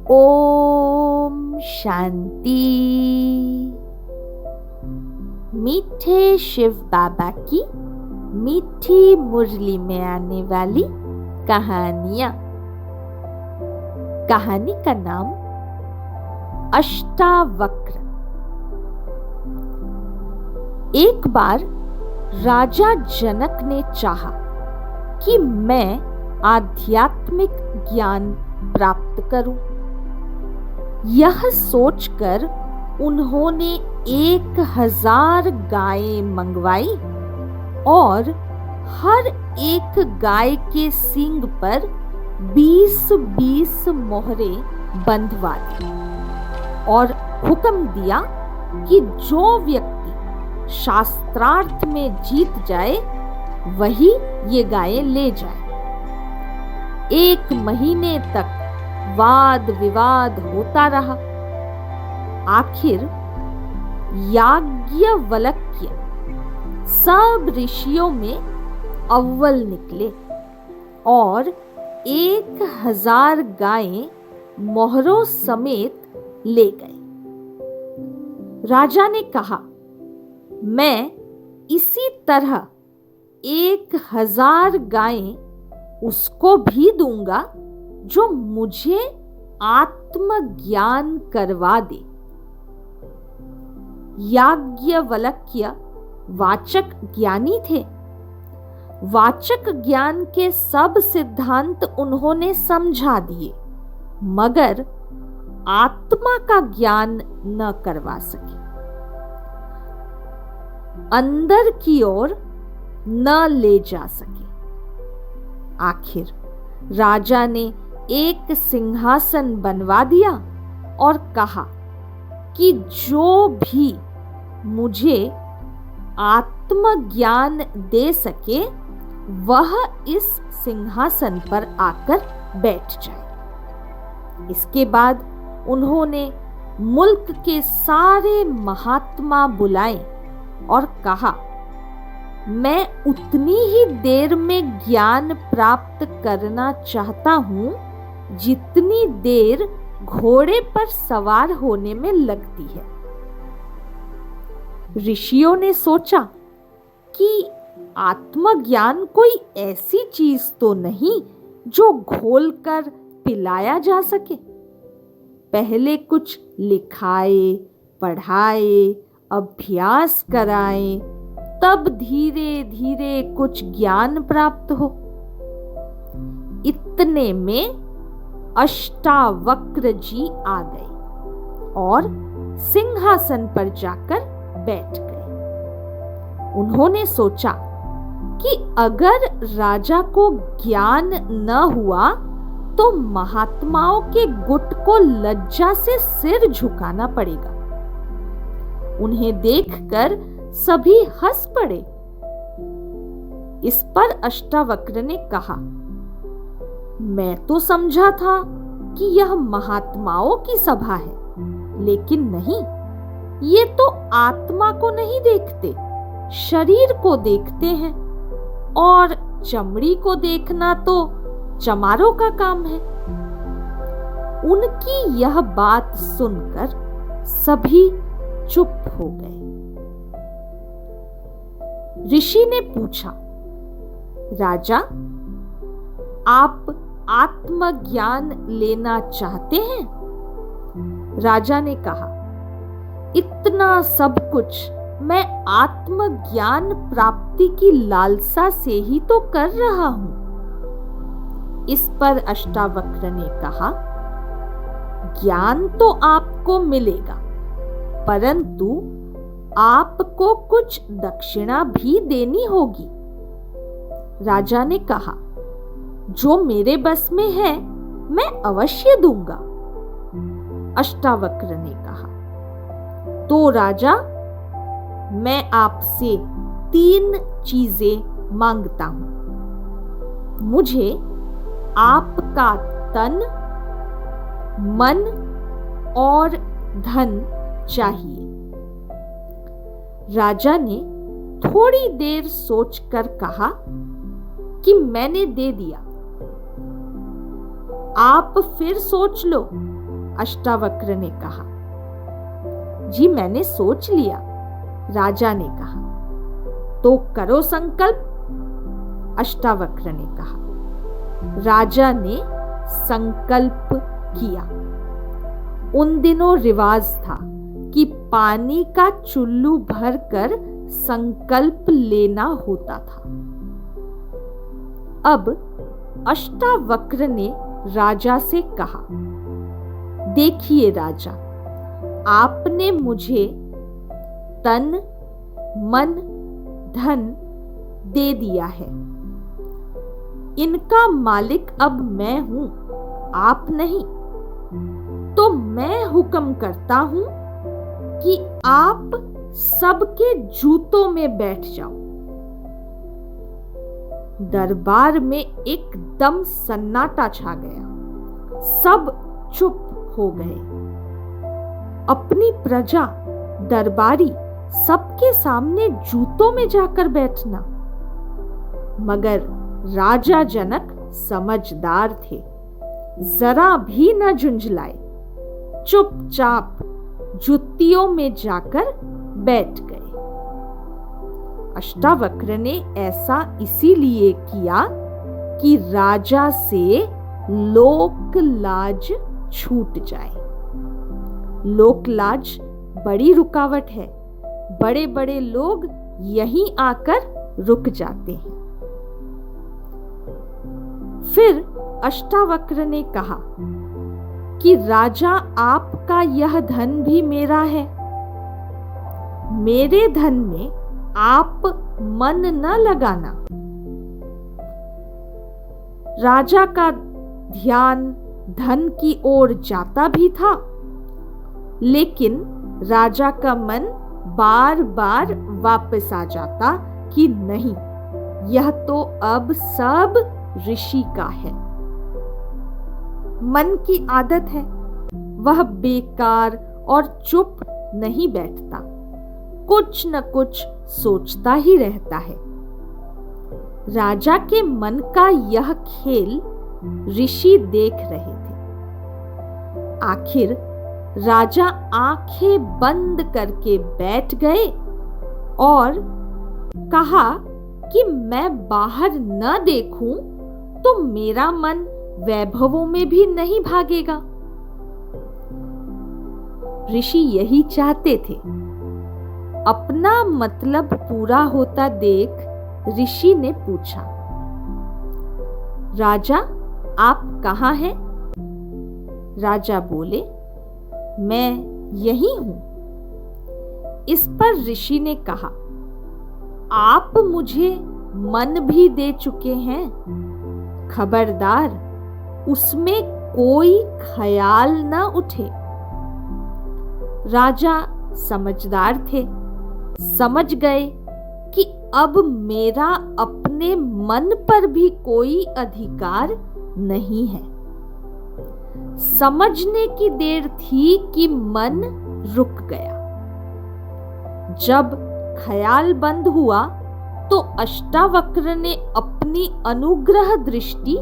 ओम शांति। मीठे शिव बाबा की मीठी मुरली में आने वाली कहानियां। कहानी का नाम अष्टावक्र। एक बार राजा जनक ने चाहा कि मैं आध्यात्मिक ज्ञान प्राप्त करूं। यह सोचकर उन्होंने 1000 गायें मंगवाई और हर एक गाय के सींग पर 20-20 मोहरें बंधवा दी और हुक्म दिया कि जो व्यक्ति शास्त्रार्थ में जीत जाए वही ये गायें ले जाए। 1 महीने तक वाद विवाद होता रहा। आखिर याज्ञवल्क्य सब ऋषियों में अव्वल निकले और 1000 गायें मोहरों समेत ले गए। राजा ने कहा, मैं इसी तरह 1000 गायें उसको भी दूंगा जो मुझे आत्मज्ञान करवा दे। याज्ञवल्क्य वाचक ज्ञानी थे। वाचक ज्ञान के सब सिद्धांत उन्होंने समझा दिए, मगर आत्मा का ज्ञान न करवा सके। अंदर की ओर न ले जा सके। आखिर राजा ने एक सिंहासन बनवा दिया और कहा कि जो भी मुझे आत्मज्ञान दे सके वह इस सिंहासन पर आकर बैठ जाए। इसके बाद उन्होंने मुल्क के सारे महात्मा बुलाए और कहा, मैं उतनी ही देर में ज्ञान प्राप्त करना चाहता हूं जितनी देर घोड़े पर सवार होने में लगती है। ऋषियों ने सोचा कि आत्मज्ञान कोई ऐसी चीज तो नहीं जो घोलकर पिलाया जा सके। पहले कुछ लिखाए, पढ़ाए, अभ्यास कराए, तब धीरे धीरे कुछ ज्ञान प्राप्त हो। इतने में अष्टावक्र जी आ गए और सिंहासन पर जाकर बैठ गए। उन्होंने सोचा कि अगर राजा को ज्ञान न हुआ तो महात्माओं के गुट को लज्जा से सिर झुकाना पड़ेगा। उन्हें देखकर सभी हंस पड़े। इस पर अष्टावक्र ने कहा, मैं तो समझा था कि यह महात्माओं की सभा है, लेकिन नहीं, ये तो आत्मा को नहीं देखते, शरीर को देखते हैं, और चमड़ी को देखना तो चमारों का काम है। उनकी यह बात सुनकर सभी चुप हो गए। ऋषि ने पूछा, राजा, आप आत्मज्ञान लेना चाहते हैं? राजा ने कहा, इतना सब कुछ मैं आत्मज्ञान प्राप्ति की लालसा से ही तो कर रहा हूं। इस पर अष्टावक्र ने कहा, ज्ञान तो आपको मिलेगा, परंतु आपको कुछ दक्षिणा भी देनी होगी। राजा ने कहा, जो मेरे बस में है मैं अवश्य दूंगा। अष्टावक्र ने कहा, तो राजा, मैं आपसे 3 चीजें मांगता हूं। मुझे आपका तन, मन और धन चाहिए। राजा ने थोड़ी देर सोचकर कहा कि मैंने दे दिया। आप फिर सोच लो अष्टावक्र ने कहा। जी मैंने सोच लिया, राजा ने कहा। तो करो संकल्प, अष्टावक्र ने कहा। राजा ने संकल्प किया। उन दिनों रिवाज था कि पानी का चुल्लू भरकर संकल्प लेना होता था। अब अष्टावक्र ने राजा से कहा, देखिए राजा, आपने मुझे तन मन धन दे दिया है। इनका मालिक अब मैं हूं, आप नहीं। तो मैं हुक्म करता हूं कि आप सबके जूतों में बैठ जाओ। दरबार में एकदम सन्नाटा छा गया। सब चुप हो गए। अपनी प्रजा, दरबारी सबके सामने जूतों में जाकर बैठना। मगर राजा जनक समझदार थे, जरा भी न झुंझलाए, चुपचाप जुतियों में जाकर बैठ गए। अष्टावक्र ने ऐसा इसीलिए किया कि राजा से लोक लाज छूट जाए। लोक लाज बड़ी रुकावट है। बड़े बड़े लोग यहीं आकर रुक जाते हैं। फिर अष्टावक्र ने कहा कि राजा, आपका यह धन भी मेरा है। मेरे धन में आप मन न लगाना। राजा का ध्यान धन की ओर जाता भी था, लेकिन राजा का मन बार बार वापस आ जाता कि नहीं, यह तो अब सब ऋषि का है। मन की आदत है, वह बेकार और चुप नहीं बैठता, कुछ न कुछ सोचता ही रहता है। राजा के मन का यह खेल ऋषि देख रहे थे। आखिर राजा आंखें बंद करके बैठ गए और कहा कि मैं बाहर न देखूं तो मेरा मन वैभवों में भी नहीं भागेगा। ऋषि यही चाहते थे। अपना मतलब पूरा होता देख ऋषि ने पूछा, राजा आप कहाँ हैं? राजा बोले, मैं यही हूं। इस पर ऋषि ने कहा, आप मुझे मन भी दे चुके हैं, खबरदार उसमें कोई ख्याल न उठे। राजा समझदार थे, समझ गए कि अब मेरा अपने मन पर भी कोई अधिकार नहीं है। समझने की देर थी कि मन रुक गया। जब ख्याल बंद हुआ तो अष्टावक्र ने अपनी अनुग्रह दृष्टि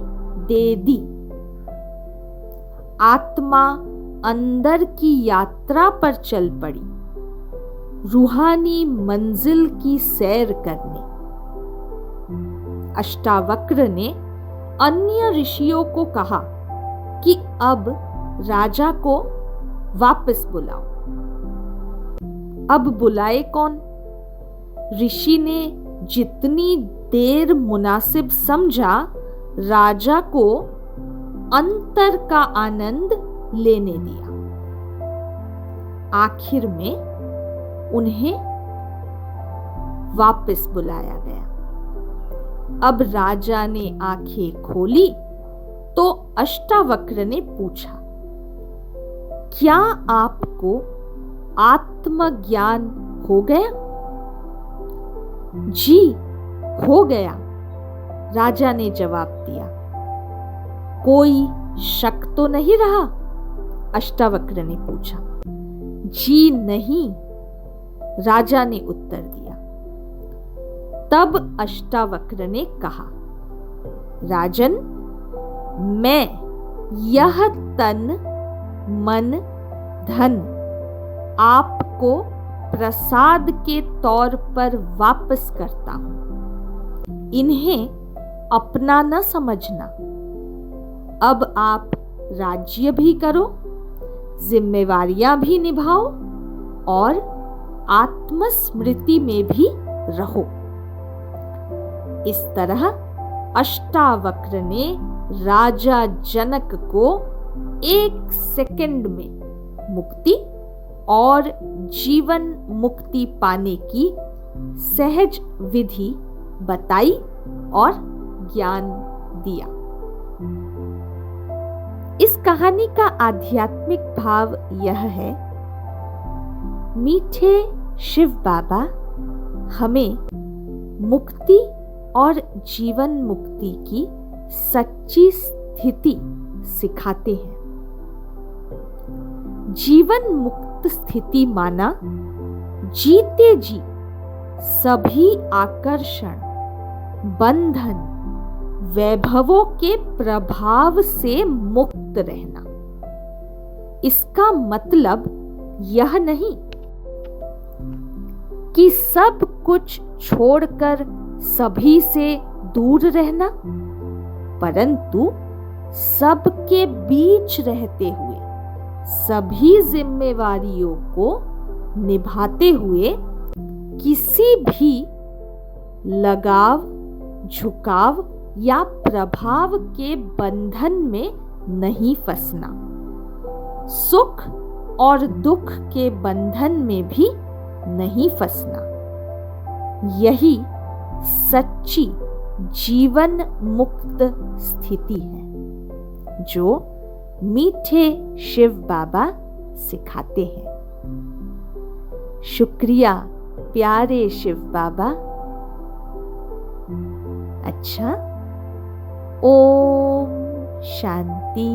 दे दी। आत्मा अंदर की यात्रा पर चल पड़ी, रूहानी मंजिल की सैर करने। अष्टावक्र ने अन्य ऋषियों को कहा कि अब राजा को वापस बुलाओ। अब बुलाए कौन? ऋषि ने जितनी देर मुनासिब समझा राजा को अंतर का आनंद लेने दिया। आखिर में उन्हें वापस बुलाया गया। अब राजा ने आंखें खोली तो अष्टावक्र ने पूछा, क्या आपको आत्मज्ञान हो गया? जी हो गया, राजा ने जवाब दिया। कोई शक तो नहीं रहा? अष्टावक्र ने पूछा। जी नहीं, राजा ने उत्तर दिया। तब अष्टावक्र ने कहा, राजन, मैं यह तन मन, धन आपको प्रसाद के तौर पर वापस करता हूं। इन्हें अपना न समझना। अब आप राज्य भी करो, जिम्मेवारियां भी निभाओ और आत्मस्मृति में भी रहो। इस तरह अष्टावक्र ने राजा जनक को 1 सेकंड में मुक्ति और जीवन मुक्ति पाने की सहज विधि बताई और ज्ञान दिया। इस कहानी का आध्यात्मिक भाव यह है, मीठे शिव बाबा हमें मुक्ति और जीवन मुक्ति की सच्ची स्थिति सिखाते हैं। जीवन मुक्त स्थिति माना जीते जी सभी आकर्षण, बंधन, वैभवों के प्रभाव से मुक्त रहना। इसका मतलब यह नहीं कि सब कुछ छोड़कर सभी से दूर रहना, परंतु सबके बीच रहते हुए सभी जिम्मेवारियों को निभाते हुए किसी भी लगाव, झुकाव या प्रभाव के बंधन में नहीं फंसना। सुख और दुख के बंधन में भी नहीं फंसना। यही सच्ची जीवन मुक्त स्थिति है जो मीठे शिव बाबा सिखाते हैं। शुक्रिया प्यारे शिव बाबा। अच्छा, ओम शांति।